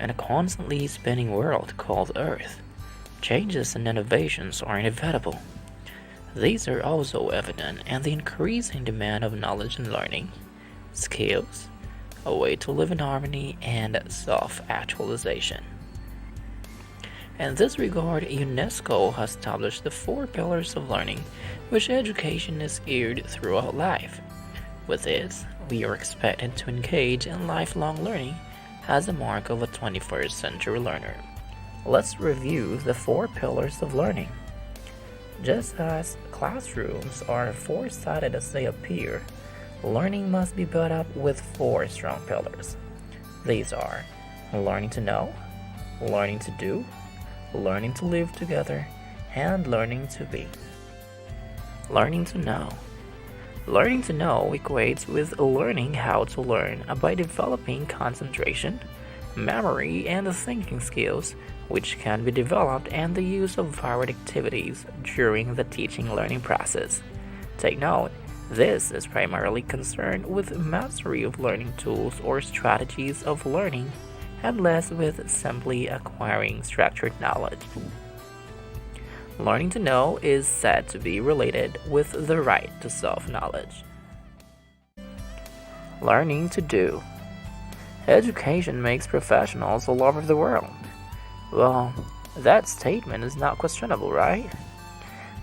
in a constantly spinning world called Earth, changes and innovations are inevitable. These are also evident in the increasing demand of knowledge and learning, skills, a way to live in harmony, and self-actualization. In this regard, UNESCO has established the four pillars of learning, which education is geared throughout life. With this, we are expected to engage in lifelong learning as a mark of a 21st century learner. Let's review the four pillars of learning. Just as classrooms are four-sided as they appear, learning must be built up with four strong pillars. These are learning to know, learning to do, learning to live together, and learning to be. Learning to know. Learning to know equates with learning how to learn by developing concentration, memory, and thinking skills, which can be developed and the use of varied activities during the teaching-learning process. Take note, this is primarily concerned with mastery of learning tools or strategies of learning, and less with simply acquiring structured knowledge. Learning to know is said to be related with the right to self-knowledge. Learning to do. Education makes professionals all over the world. Well, that statement is not questionable, right?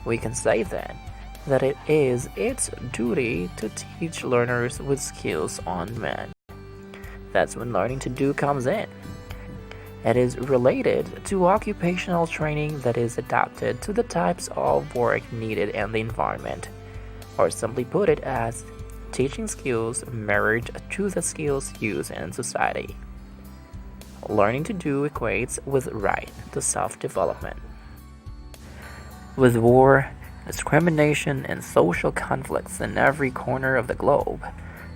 We can say then that it is its duty to teach learners with skills on demand. That's when learning to do comes in. It is related to occupational training that is adapted to the types of work needed in the environment, or simply put it as teaching skills married to the skills used in society. Learning to do equates with right to self-development. With war, discrimination, and social conflicts in every corner of the globe,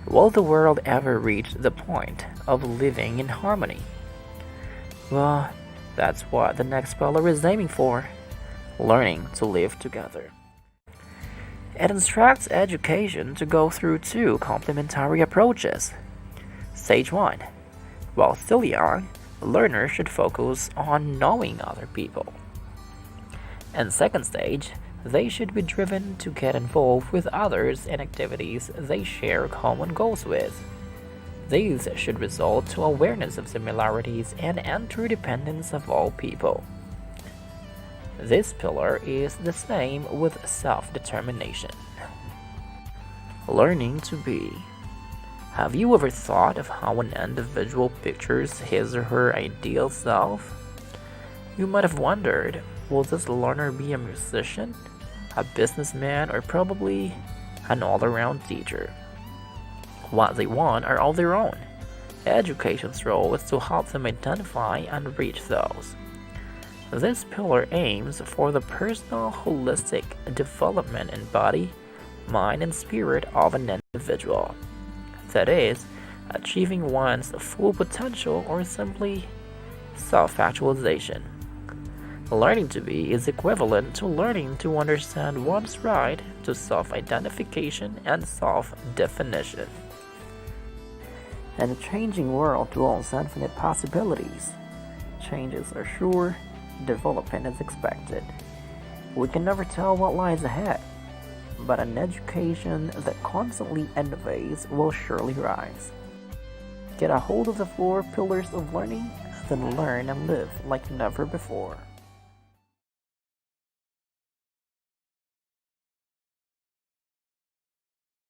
will the world ever reach the point of living in harmony? Well, that's what the next pillar is aiming for: learning to live together. It instructs education to go through two complementary approaches. Stage 1. While still young, learners should focus on knowing other people. In second stage, they should be driven to get involved with others in activities they share common goals with. These should result to awareness of similarities and interdependence of all people. This pillar is the same with self-determination. Learning to be. Have you ever thought of how an individual pictures his or her ideal self? You might have wondered, will this learner be a musician, a businessman, or probably an all-around teacher? What they want are all their own. Education's role is to help them identify and reach those. This pillar aims for the personal holistic development in body, mind, and spirit of an individual. That is, achieving one's full potential or simply self-actualization. Learning to be is equivalent to learning to understand one's right to self-identification and self-definition. In a changing world dwells infinite possibilities. Changes are sure, development is expected. We can never tell what lies ahead, but an education that constantly innovates will surely rise. Get a hold of the four pillars of learning, then learn and live like never before.